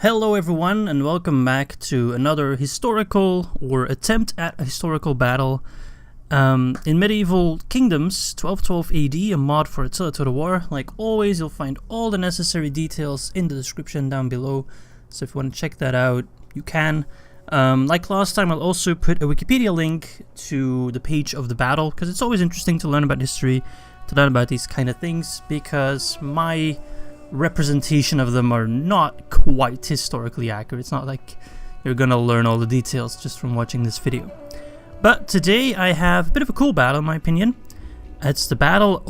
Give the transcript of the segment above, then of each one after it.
Hello everyone and welcome back to another historical or attempt at a historical battle in medieval kingdoms, 1212 AD, a mod for Attilla to the War. Like always, you'll find all the necessary details in the description down below, so if you want to check that out, you can. Like last time, I'll also put a Wikipedia link to the page of the battle, because it's always interesting to learn about history, to learn about these kind of things, because my representation of them are not quite historically accurate. It's not like you're gonna learn all the details just from watching this video. But today I have a bit of a cool battle in my opinion. It's the battle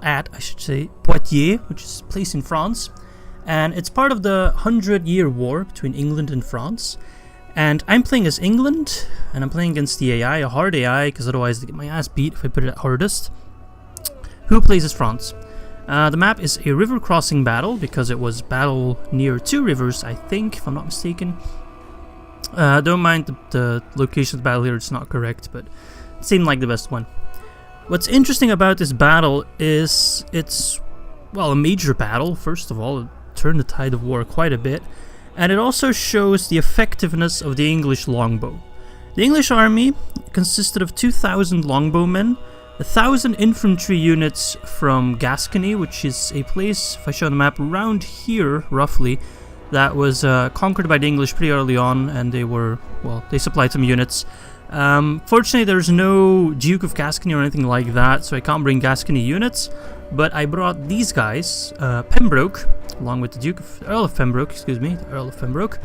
at, I should say, Poitiers, which is a place in France. And it's part of the 100-Year War between England and France. And I'm playing as England, and I'm playing against the AI, a hard AI, because otherwise I get my ass beat if I put it at hardest. Who plays as France? The map is a river crossing battle, because it was battle near two rivers, I think, if I'm not mistaken. Don't mind the location of the battle here, it's not correct, but it seemed like the best one. What's interesting about this battle is it's, well, a major battle. First of all, it turned the tide of war quite a bit, and it also shows the effectiveness of the English longbow. The English army consisted of 2,000 longbowmen, 1,000 infantry units from Gascony, which is a place, if I show the map, around here, roughly, that was conquered by the English pretty early on, and they were, well, they supplied some units. Fortunately, there's no Duke of Gascony or anything like that, so I can't bring Gascony units, but I brought these guys, Pembroke, along with the Earl of Pembroke,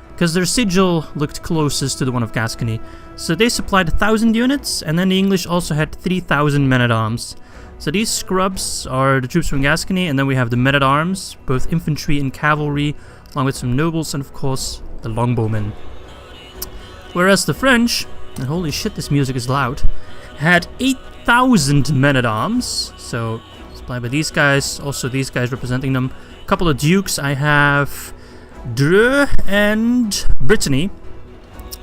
because their sigil looked closest to the one of Gascony. So they supplied 1,000 units, and then the English also had 3,000 men-at-arms. So these scrubs are the troops from Gascony, and then we have the men-at-arms, both infantry and cavalry, along with some nobles, and of course, the longbowmen. Whereas the French, and holy shit, this music is loud, had 8,000 men-at-arms, so supplied by these guys, also these guys representing them. A couple of dukes, I have Dreux and Brittany,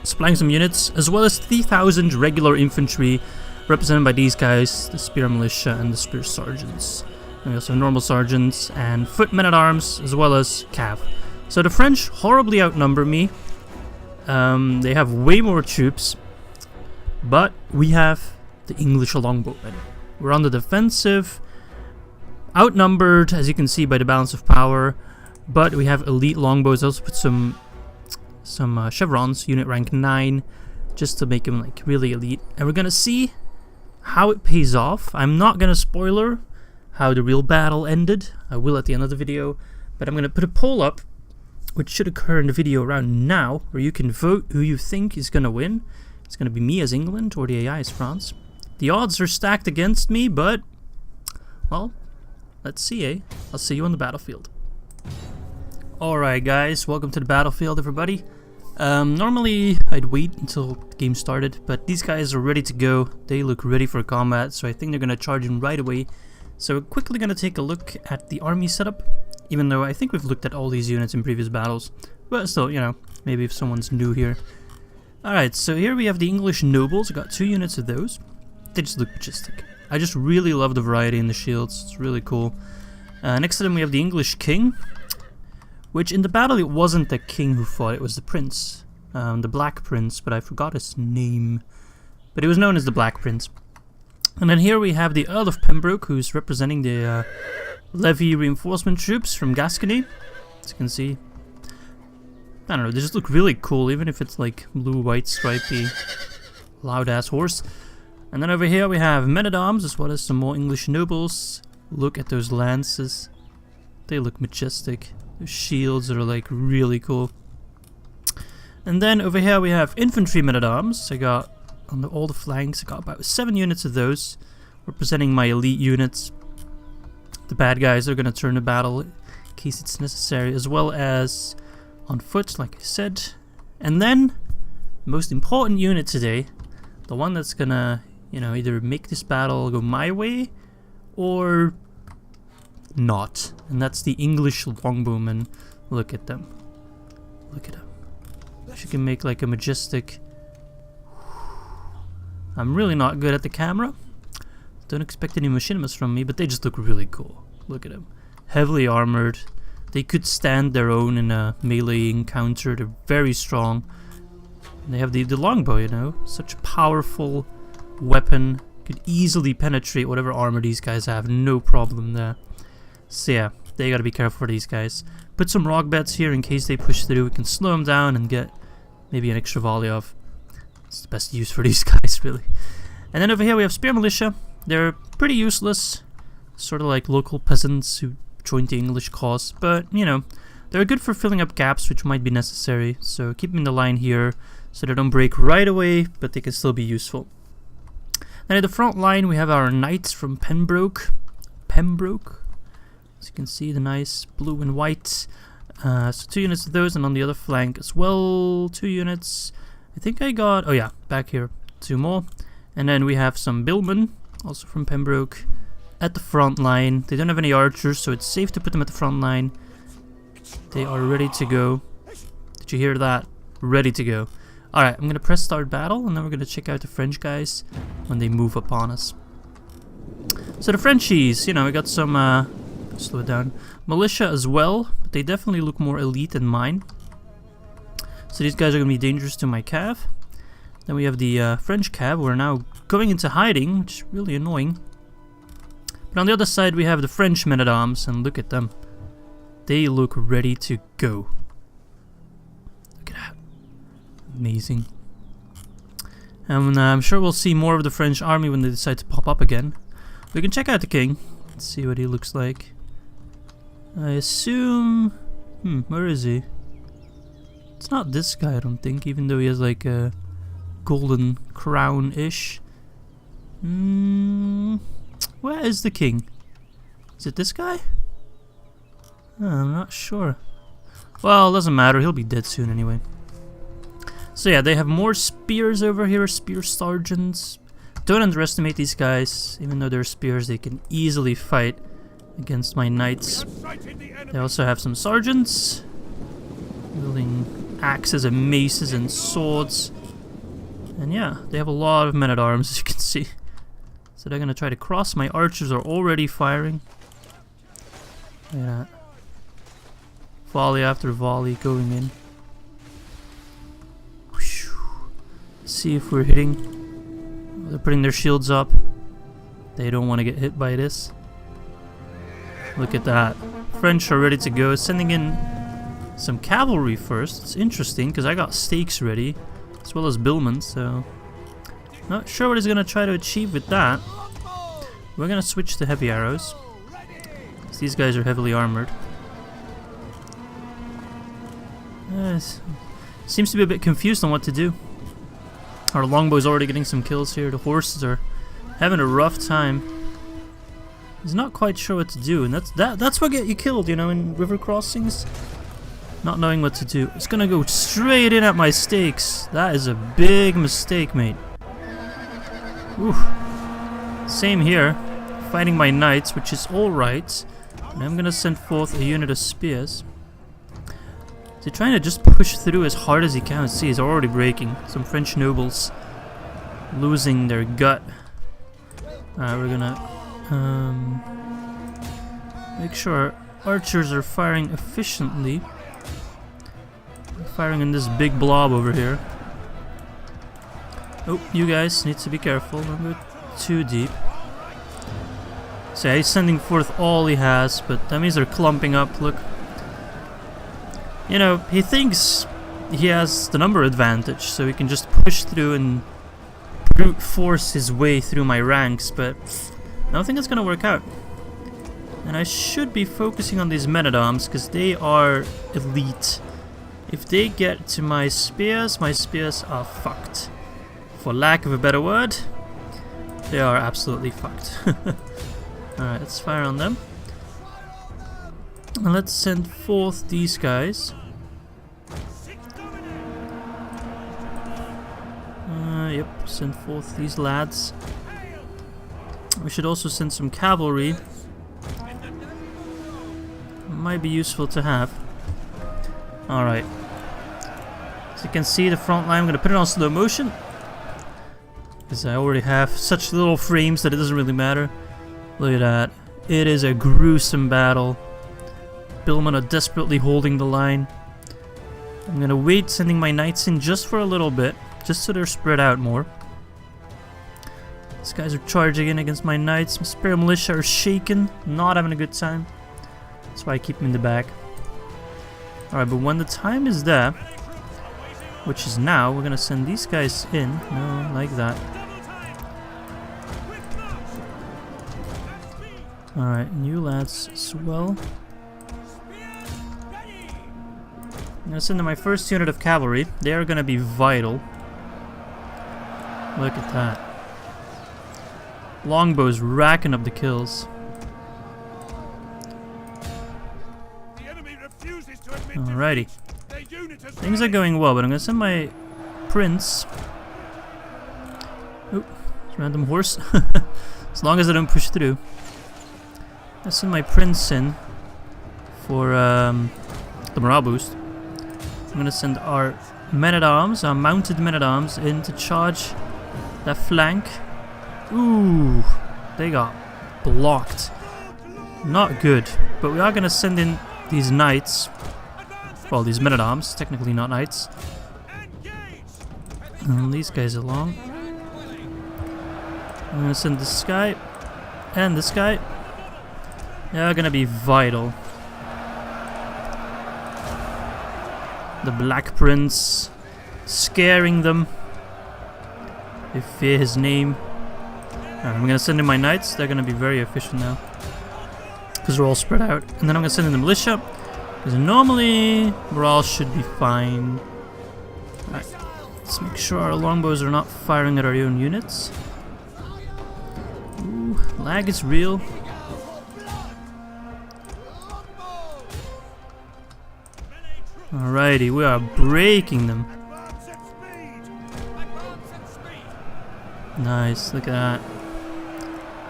supplying some units, as well as 3,000 regular infantry, represented by these guys, the spear militia and the spear sergeants. And we also have normal sergeants and foot men-at-arms, as well as cav. So the French horribly outnumber me. They have way more troops, but we have the English longbowmen. We're on the defensive, outnumbered, as you can see by the balance of power, but we have elite longbows. I also put some chevrons, unit rank 9, just to make them like really elite. And we're gonna see how it pays off. I'm not gonna spoiler how the real battle ended. I will at the end of the video, but I'm gonna put a poll up, which should occur in the video around now, where you can vote who you think is gonna win. It's gonna be me as England or the AI as France. The odds are stacked against me, but, well, let's see, eh? I'll see you on the battlefield. Alright guys, welcome to the battlefield everybody. Normally I'd wait until the game started, but these guys are ready to go. They look ready for combat, so I think they're gonna charge in right away. So we're quickly gonna take a look at the army setup, even though I think we've looked at all these units in previous battles. But still, you know, maybe if someone's new here. Alright, so here we have the English nobles. I got 2 units of those. They just look majestic. I just really love the variety in the shields. It's really cool. Next to them we have the English king, which in the battle it wasn't the king who fought, it was the prince. The Black Prince, but I forgot his name. But he was known as the Black Prince. And then here we have the Earl of Pembroke, who's representing the levy reinforcement troops from Gascony. As you can see, I don't know, they just look really cool, even if it's like blue, white, stripy, loud-ass horse. And then over here we have men-at-arms, as well as some more English nobles. Look at those lances. They look majestic. Those shields are like really cool. And then over here we have infantry men-at-arms. I got, on all the flanks, I got about 7 units of those, representing my elite units. The bad guys are going to turn the battle in case it's necessary, as well as on foot, like I said. And then, the most important unit today, the one that's going to, you know, either make this battle go my way, or not. And that's the English longbowmen. Look at them. Look at them. She can make like a majestic... I'm really not good at the camera. Don't expect any machinimas from me, but they just look really cool. Look at them. Heavily armored. They could stand their own in a melee encounter. They're very strong. And they have the longbow, you know, such a powerful weapon. Could easily penetrate whatever armor these guys have, no problem there. So yeah, they gotta be careful for these guys. Put some rock beds here in case they push through. We can slow them down and get maybe an extra volley off. It's the best use for these guys, really. And then over here we have spear militia. They're pretty useless, sort of like local peasants who joined the English cause, but you know, they're good for filling up gaps which might be necessary. So keep them in the line here so they don't break right away, but they can still be useful. Then at the front line we have our knights from Pembroke. As you can see, the nice blue and white. So 2 units of those, and on the other flank as well, 2 units. I think I got, oh yeah, back here, 2 more. And then we have some billmen, also from Pembroke, at the front line. They don't have any archers, so it's safe to put them at the front line. They are ready to go. Did you hear that? Ready to go. Alright, I'm gonna press start battle, and then we're gonna check out the French guys when they move upon us. So the Frenchies, you know, we got some, slow it down, militia as well, but they definitely look more elite than mine. So these guys are gonna be dangerous to my cav. Then we have the French cav, who are now going into hiding, which is really annoying. But on the other side we have the French men-at-arms, and look at them. They look ready to go. Look at that. Amazing. And I'm sure we'll see more of the French army when they decide to pop up again. We can check out the king. Let's see what he looks like. I assume... where is he? It's not this guy, I don't think, even though he has like a golden crown-ish. Where is the king? Is it this guy? I'm not sure. Well, it doesn't matter, he'll be dead soon anyway. So yeah, they have more spears over here, spear sergeants. Don't underestimate these guys. Even though they're spears, they can easily fight against my knights. They also have some sergeants, wielding axes and maces and swords. And yeah, they have a lot of men-at-arms, as you can see. So they're gonna try to cross. My archers are already firing. Look at that. Volley after volley going in. See if we're hitting. They're putting their shields up. They don't want to get hit by this. Look at that. French are ready to go. Sending in some cavalry first. It's interesting because I got stakes ready, as well as billmen, so not sure what he's going to try to achieve with that. We're going to switch to heavy arrows, because these guys are heavily armored. Seems to be a bit confused on what to do. Our longbow's already getting some kills here. The horses are having a rough time. He's not quite sure what to do, and that's what get you killed, you know, in river crossings. Not knowing what to do. It's gonna go straight in at my stakes. That is a big mistake, mate. Oof. Same here. Fighting my knights, which is alright. And I'm gonna send forth a unit of spears. They're trying to just push through as hard as he can. See, he's already breaking. Some French nobles losing their gut. Alright, we're gonna make sure our archers are firing efficiently. Firing in this big blob over here. Oh, you guys need to be careful. Don't go too deep. So yeah, he's sending forth all he has, but that means they're clumping up. Look. You know, he thinks he has the number advantage, so he can just push through and brute force his way through my ranks, but I don't think it's gonna work out. And I should be focusing on these men-at-arms, because they are elite. If they get to my spears are fucked. For lack of a better word, they are absolutely fucked. Alright, let's fire on them. And let's send forth these guys. Yep, send forth these lads. We should also send some cavalry. Might be useful to have. Alright. As you can see, the front line, I'm going to put it on slow motion, because I already have such little frames that it doesn't really matter. Look at that. It is a gruesome battle. Billmen are desperately holding the line. I'm gonna wait sending my knights in just for a little bit, just so they're spread out more. These guys are charging in against my knights. My spare militia are shaken, not having a good time. That's why I keep them in the back. Alright, but when the time is there, which is now, we're gonna send these guys in. No, like that. Alright, and you lads as well. I'm gonna send in my first unit of cavalry. They are gonna be vital. Look at that. Longbow's racking up the kills. Alrighty. Things are going well, but I'm gonna send my prince. Oop, random horse. As long as I don't push through. I send my prince in for the morale boost. I'm gonna send our men-at-arms, our mounted men-at-arms, in to charge that flank. Ooh, they got blocked. Not good, but we are gonna send in these knights. Well, these men-at-arms, technically not knights. And these guys along. I'm gonna send this guy and this guy. They're gonna be vital. The Black Prince, scaring them. They fear his name. Alright, I'm gonna send in my knights. They're gonna be very efficient now, because they're all spread out. And then I'm gonna send in the militia, because normally morale should be fine. Alright, let's make sure our longbows are not firing at our own units. Ooh, lag is real. Alrighty, we are breaking them. Nice, look at that.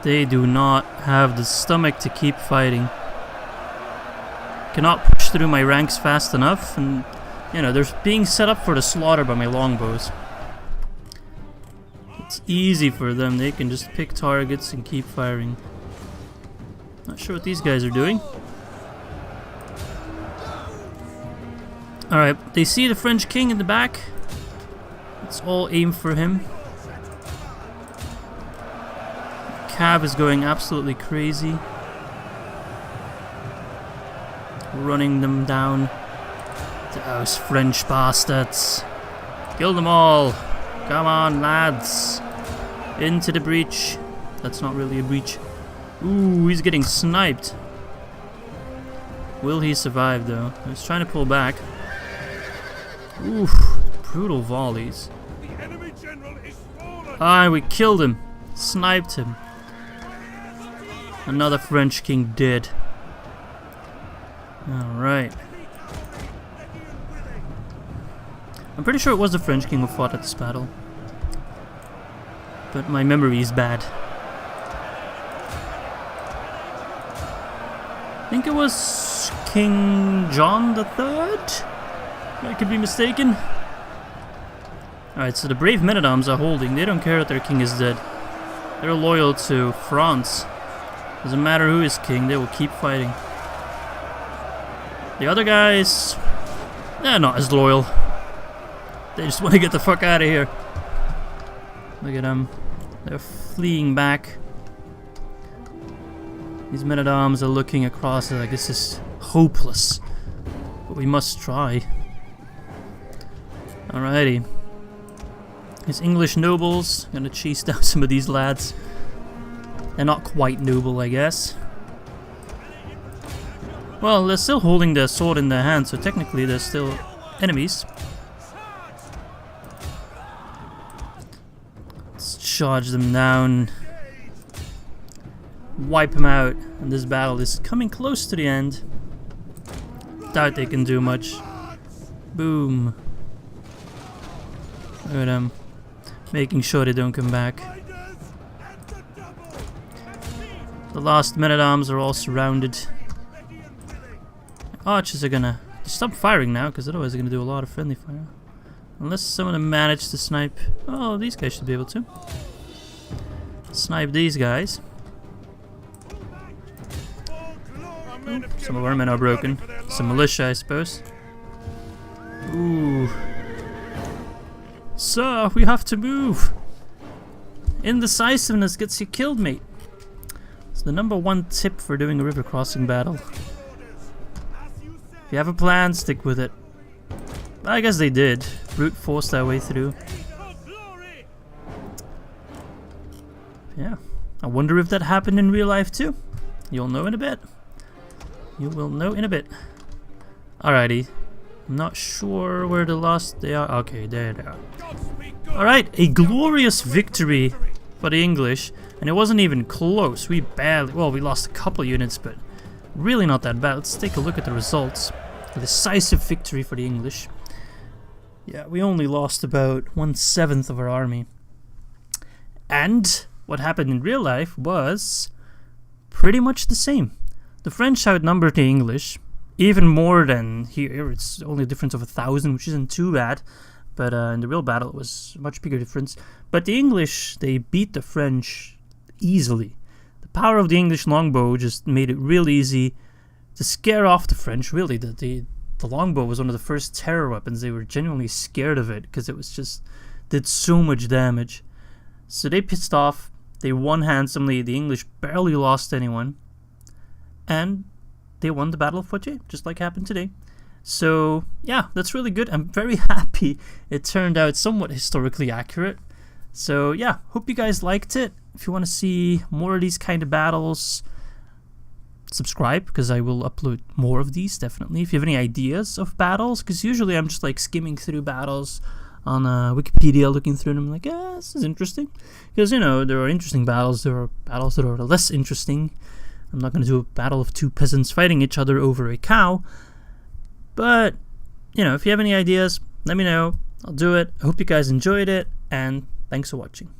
They do not have the stomach to keep fighting. Cannot push through my ranks fast enough, and you know, they're being set up for the slaughter by my longbows. It's easy for them, they can just pick targets and keep firing. Not sure what these guys are doing. Alright, they see the French king in the back. Let's all aim for him. Cav is going absolutely crazy. Running them down. Those French bastards. Kill them all. Come on, lads. Into the breach. That's not really a breach. Ooh, he's getting sniped. Will he survive, though? He's trying to pull back. Oof, brutal volleys. Ah, we killed him. Sniped him. Another French king dead. Alright. I'm pretty sure it was the French king who fought at this battle. But my memory is bad. I think it was King John III? I could be mistaken. Alright, so the brave men-at-arms are holding. They don't care that their king is dead. They're loyal to France. Doesn't matter who is king, they will keep fighting. The other guys, they're not as loyal. They just want to get the fuck out of here. Look at them. They're fleeing back. These men-at-arms are looking across like this is hopeless. But we must try. Alrighty. These English nobles gonna chase down some of these lads. They're not quite noble, I guess. Well, they're still holding their sword in their hand, so technically they're still enemies. Let's charge them down. Wipe them out. And this battle is coming close to the end. Doubt they can do much. Boom. Look at them. Making sure they don't come back. The last men-at-arms are all surrounded. Archers are gonna stop firing now, because otherwise they're gonna do a lot of friendly fire. Unless some of them manage to snipe. Oh, these guys should be able to. Snipe these guys. Some of our men are broken. Some militia, I suppose. Ooh. Sir, we have to move. Indecisiveness gets you killed, mate. It's the #1 tip for doing a river crossing battle. If you have a plan, stick with it. I guess they did. Brute forced their way through. Yeah. I wonder if that happened in real life too. You'll know in a bit. You will know in a bit. Alrighty. I'm not sure where the last they are. Okay, there they are. Alright, a glorious victory for the English. And it wasn't even close. We barely, well, we lost a couple units, but really not that bad. Let's take a look at the results. A decisive victory for the English. Yeah, we only lost about 1/7 of our army. And what happened in real life was pretty much the same. The French outnumbered the English, even more than here. It's only a difference of 1,000, which isn't too bad. But in the real battle, it was a much bigger difference. But the English, they beat the French easily. The power of the English longbow just made it real easy to scare off the French. Really, the longbow was one of the first terror weapons. They were genuinely scared of it because it was just did so much damage. So they pissed off. They won handsomely. The English barely lost anyone. And they won the Battle of Poitiers, just like happened today. So, yeah, that's really good. I'm very happy it turned out somewhat historically accurate. So, yeah, hope you guys liked it. If you want to see more of these kind of battles, subscribe, because I will upload more of these, definitely. If you have any ideas of battles, because usually I'm just, like, skimming through battles on Wikipedia, looking through them, like, this is interesting. Because, you know, there are interesting battles, there are battles that are less interesting. I'm not going to do a battle of two peasants fighting each other over a cow. But, you know, if you have any ideas, let me know. I'll do it. I hope you guys enjoyed it, and thanks for watching.